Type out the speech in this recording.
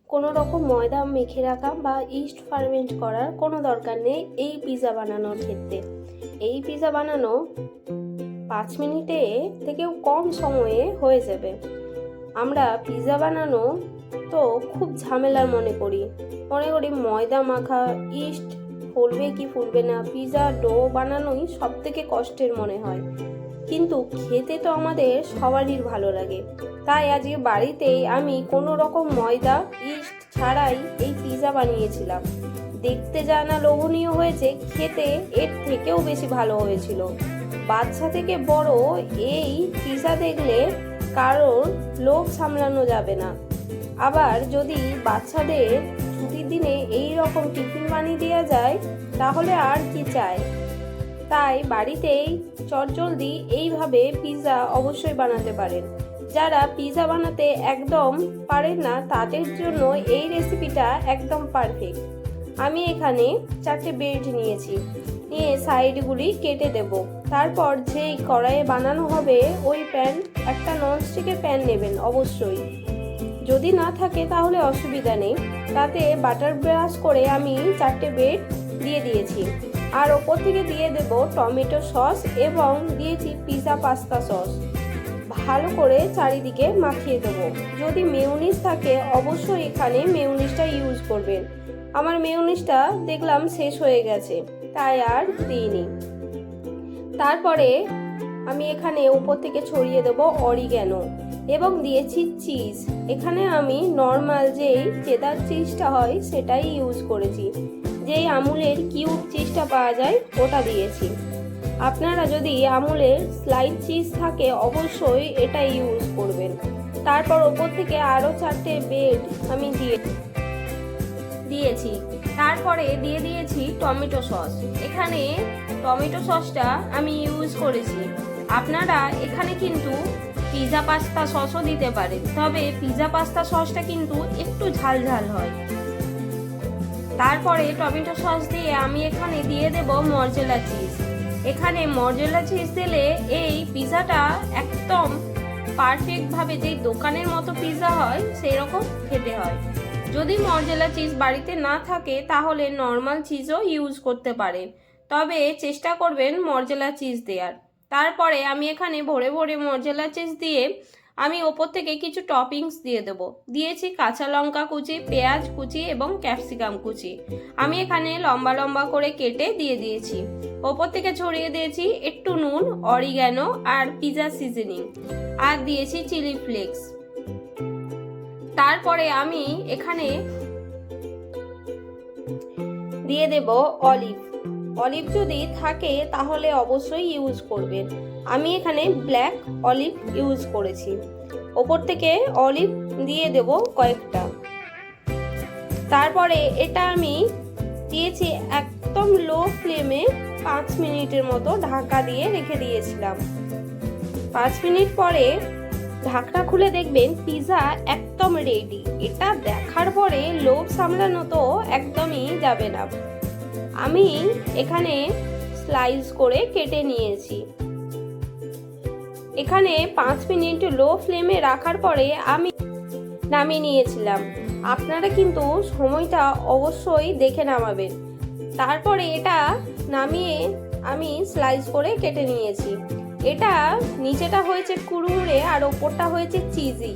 কোনো রকম ময়দা মেখে রাখা বা ইস্ট ফার্মেন্ট করার কোনো দরকার নেই এই পিৎজা বানানোর ক্ষেত্রে। এই পিৎজা বানানো 5 মিনিটে থেকেও কম সময়ে হয়ে যাবে। আমরা পিৎজা বানানো তো খুব ঝামেলার মনে করি ময়দা মাখা, ইস্ট ফুলবে কি ফুলবে না, পিৎজা ডো বানানোই সব থেকে কষ্টের মনে হয়। কিন্তু খেতে তো আমাদের সবারই ভালো লাগে। তাই আজকে বাড়িতেই আমি কোনো রকম ময়দা ইস্ট ছাড়াই এই পিৎজা বানিয়েছিলাম। দেখতে যা না লোভনীয় হয়েছে, খেতে এর থেকেও বেশি ভালো হয়েছিল। বাচ্চা থেকে বড় এই পিৎজা দেখলে কারোর লোভ সামলানো যাবে না। আবার যদি বাচ্চাদের ছুটির দিনে এই রকম টিফিন বানিয়ে দেওয়া যায় তাহলে আর কি চাই। তাই বাড়িতেই চটজলদি এইভাবে পিৎজা অবশ্যই বানাতে পারেন। যারা পিৎজা বানাতে একদম পারেন না তাদের জন্য এই রেসিপিটা একদম পারফেক্ট। আমি এখানে 4টে ব্রেড নিয়ে সাইডগুলি কেটে দেব। তারপর যেই কড়াইয়ে বানানো হবে ওই একটা ননস্টিকের প্যান নেবেন অবশ্যই। যদি না থাকে তাহলে অসুবিধা নেই। তাতে বাটার ব্রাশ করে আমি 4টে ব্রেড দিয়ে দিয়েছি। আর ওপর থেকে দিয়ে দেব টমেটো সস এবং দিয়েছি পিৎজা পাস্তা সস। ভালো করে চারিদিকে মাখিয়ে দেব। যদি মেয়োনিজ থাকে অবশ্যই এখানে মেয়োনিজটা ইউজ করবেন। আমার মেয়োনিজটা দেখলাম শেষ হয়ে গেছে, তাই আর দিইনি। তারপরে আমি এখানে উপর থেকে ছড়িয়ে দেব অরিগ্যানো এবং দিয়েছি চিজ। এখানে আমি নর্মাল যেই চেদার চিজটা হয় সেটাই ইউজ করেছি। যেই আমুলের কিউব চিজটা পাওয়া যায় ওটা দিয়েছি। আপনারা যদি আমুলের স্লাইড চিজ থাকে অবশ্যই এটা ইউজ করবেন। তারপর ওপর থেকে আরও 4টে ব্রেড আমি দিয়েছি। তারপরে দিয়ে দিয়েছি টমেটো সস। এখানে টমেটো সসটা আমি ইউজ করেছি। আপনারা এখানে কিন্তু পিৎজা পাস্তা সসও দিতে পারেন, তবে পিৎজা পাস্তা সসটা কিন্তু একটু ঝাল ঝাল হয়। তারপরে টমেটো সস দিয়ে আমি এখানে দিয়ে দেব মজরেলা চিজ। এখানে মজরেলা চিজ দিলে এই পিৎজাটা একদম পারফেক্টভাবে যেই দোকানের মতো পিৎজা হয় সেই রকম খেতে হয়। যদি মজরেলা চিজ বাড়িতে না থাকে তাহলে নর্মাল চিজও ইউজ করতে পারেন, তবে চেষ্টা করবেন মজরেলা চিজ দেওয়ার। তারপরে আমি এখানে ভরে ভরে মজরেলা চিজ দিয়ে আমি ওপর থেকে কিছু টপিংস দিয়ে দেব। দিয়েছি কাঁচা লঙ্কা কুচি, পেঁয়াজ কুচি এবং ক্যাপসিকাম কুচি। আমি এখানে লম্বা লম্বা করে কেটে দিয়ে দিয়েছি। ওপর থেকে ছড়িয়ে দিয়েছি একটু নুন, অরিগ্যানো আর পিৎজা সিজনিং, আর দিয়েছি চিলি ফ্লেক্স। তারপরে আমি এখানে দিয়ে দেব অলিভ যদি থাকে তাহলে অবশ্যই ইউজ করবেন। আমি এখানে ব্ল্যাক অলিভ ইউজ করেছি। ওপর থেকে অলিভ দিয়ে দেব কয়েকটা। তারপরে এটা আমি দিয়েছি একদম লো ফ্লেমে 5 মিনিটের মতো ঢাকা দিয়ে রেখে দিয়েছিলাম। 5 মিনিট পরে ঢাকনা খুলে দেখবেন পিৎজা একদম রেডি। এটা দেখার পরে লোভ সামলানো তো একদমই যাবে না। আমি এখানে স্লাইস করে কেটে নিয়েছি। এখানে 5 মিনিট লো ফ্লেমে রাখার পরে আমি নামিয়ে নিয়েছিলাম। আপনারা কিন্তু সময়টা অবশ্যই দেখে নামাবেন। তারপরে এটা নামিয়ে আমি স্লাইস করে কেটে নিয়েছি। এটা নিচেটা হয়েছে কুড়মুড়ে আর ওপরটা হয়েছে চিজি।